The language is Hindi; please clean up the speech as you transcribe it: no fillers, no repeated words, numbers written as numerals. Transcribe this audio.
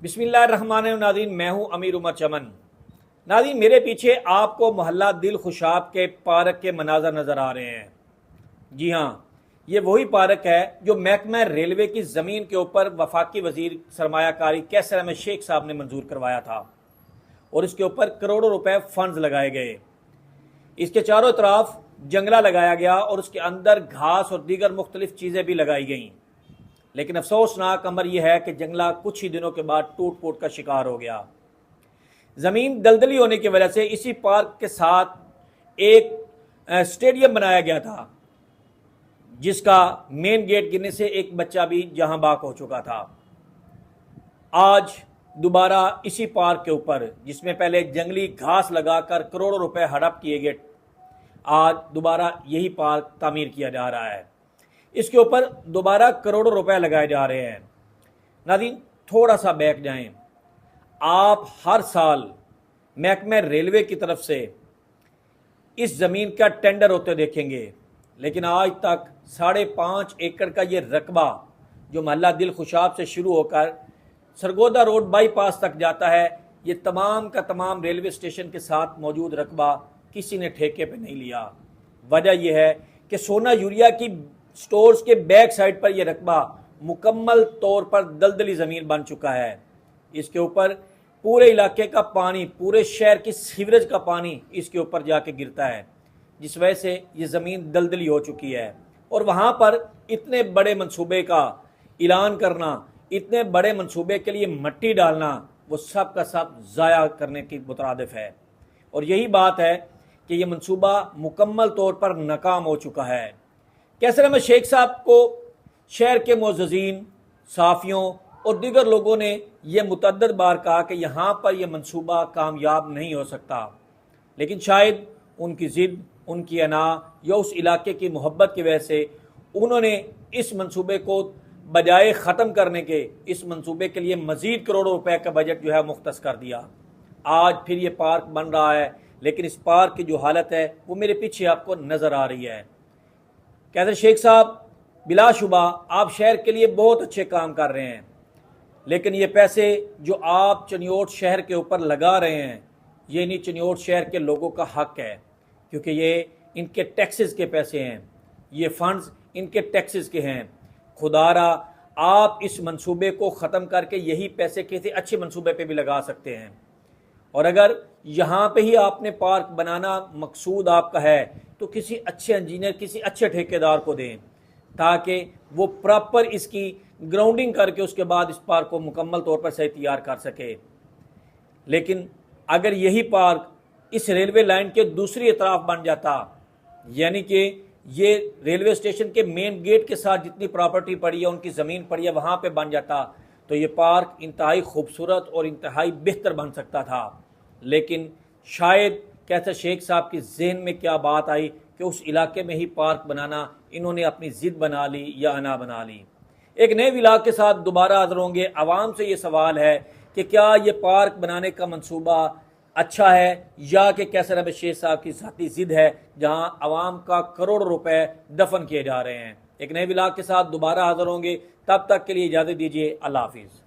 बिस्मिल्लाहिर्रहमानिर्रहीम। नाज़रीन, मैं हूं अमीर उमर चमन। नाज़रीन, मेरे पीछे आपको मोहल्ला दिल खुशाब के पार्क के मनाज़र नज़र आ रहे हैं। जी हाँ, ये वही पार्क है जो महकमा रेलवे की ज़मीन के ऊपर वफाकी वजीर सरमायाकारी कैसर अहमद शेख साहब ने मंजूर करवाया था और इसके ऊपर करोड़ों रुपए फंड्स लगाए गए। इसके चारों तरफ जंगला लगाया गया और उसके अंदर घास और दीगर मुख्तलिफ चीज़ें भी लगाई गईं। लेकिन अफसोसनाक अमर यह है कि जंगला कुछ ही दिनों के बाद टूट फूट का शिकार हो गया। ज़मीन दलदली होने की वजह से इसी पार्क के साथ एक स्टेडियम बनाया गया था, जिसका मेन गेट गिरने से एक बच्चा भी जहां बाक हो चुका था। आज दोबारा इसी पार्क के ऊपर, जिसमें पहले जंगली घास लगाकर करोड़ों रुपए हड़प किए गए, आज दोबारा यही पार्क तामीर किया जा रहा है। इसके ऊपर दोबारा करोड़ों रुपए लगाए जा रहे हैं। नाज़रीन, थोड़ा सा बैक जाएं। आप हर साल महकमा रेलवे की तरफ से इस ज़मीन का टेंडर होते देखेंगे, लेकिन आज तक 5.5 एकड़ का ये रकबा जो मोहल्ला दिल खुशाब से शुरू होकर सरगोदा रोड बाईपास तक जाता है, ये तमाम का तमाम रेलवे स्टेशन के साथ मौजूद रकबा किसी ने ठेके पे नहीं लिया। वजह यह है कि सोना यूरिया की स्टोर्स के बैक साइड पर यह रकबा मुकम्मल तौर पर दलदली ज़मीन बन चुका है। इसके ऊपर पूरे इलाके का पानी, पूरे शहर की सीवरेज का पानी इसके ऊपर जाके गिरता है, जिस वजह से ये ज़मीन दलदली हो चुकी है। और वहाँ पर इतने बड़े मंसूबे का ऐलान करना, इतने बड़े मंसूबे के लिए मट्टी डालना, वो सब का सब ज़ाया करने की मुतरादिफ है। और यही बात है कि ये मंसूबा मुकम्मल तौर पर नाकाम हो चुका है। कैसर अहमद शेख साहब को शहर के मुअज़्ज़िज़ीन, साफ़ियों और दीगर लोगों ने यह मुतअद्दिद बार कहा कि यहाँ पर यह मंसूबा कामयाब नहीं हो सकता, लेकिन शायद उनकी ज़िद, उनकी अना या उस इलाके की मोहब्बत की वजह से उन्होंने इस मंसूबे को बजाय ख़त्म करने के, इस मंसूबे के लिए मज़ीद करोड़ों रुपए का बजट जो है मुख्तस कर दिया। आज फिर ये पार्क बन रहा है, लेकिन इस पार्क की जो हालत है वो मेरे पीछे आपको नज़र आ रही है। कैसर शेख साहब, बिलाशुबा आप शहर के लिए बहुत अच्छे काम कर रहे हैं, लेकिन ये पैसे जो आप चनियोट शहर के ऊपर लगा रहे हैं, ये नहीं चनियोट शहर के लोगों का हक है, क्योंकि ये इनके टैक्सेस के पैसे हैं, ये फंड्स इनके टैक्सेस के हैं। खुदारा आप इस मंसूबे को ख़त्म करके यही पैसे किसी अच्छे मंसूबे पे भी लगा सकते हैं। और अगर यहाँ पे ही आपने पार्क बनाना मकसूद आपका है, तो किसी अच्छे इंजीनियर, किसी अच्छे ठेकेदार को दें, ताकि वो प्रॉपर इसकी ग्राउंडिंग करके उसके बाद इस पार्क को मुकम्मल तौर पर सही तैयार कर सके। लेकिन अगर यही पार्क इस रेलवे लाइन के दूसरी तरफ बन जाता, यानी कि ये रेलवे स्टेशन के मेन गेट के साथ जितनी प्रॉपर्टी पड़ी है, उनकी ज़मीन पड़ी है, वहाँ पे बन जाता, तो ये पार्क इंतहाई खूबसूरत और इंतहाई बेहतर बन सकता था। लेकिन शायद कैसर शेख साहब की जहन में क्या बात आई कि उस इलाके में ही पार्क बनाना इन्होंने अपनी ज़िद बना ली या अना बना ली। एक नए व्लॉग के साथ दोबारा हाज़िर होंगे। आवाम से ये सवाल है कि क्या ये पार्क बनाने का मंसूबा अच्छा है, या कि कैसर अहमद शेख साहब की ज़ाती ज़िद है, जहाँ आवाम का करोड़ों रुपए दफन किए जा रहे हैं। एक नए व्लॉग के साथ दोबारा हाज़िर होंगे। तब तक के लिए इजाज़त दीजिए। अल्लाह हाफिज़।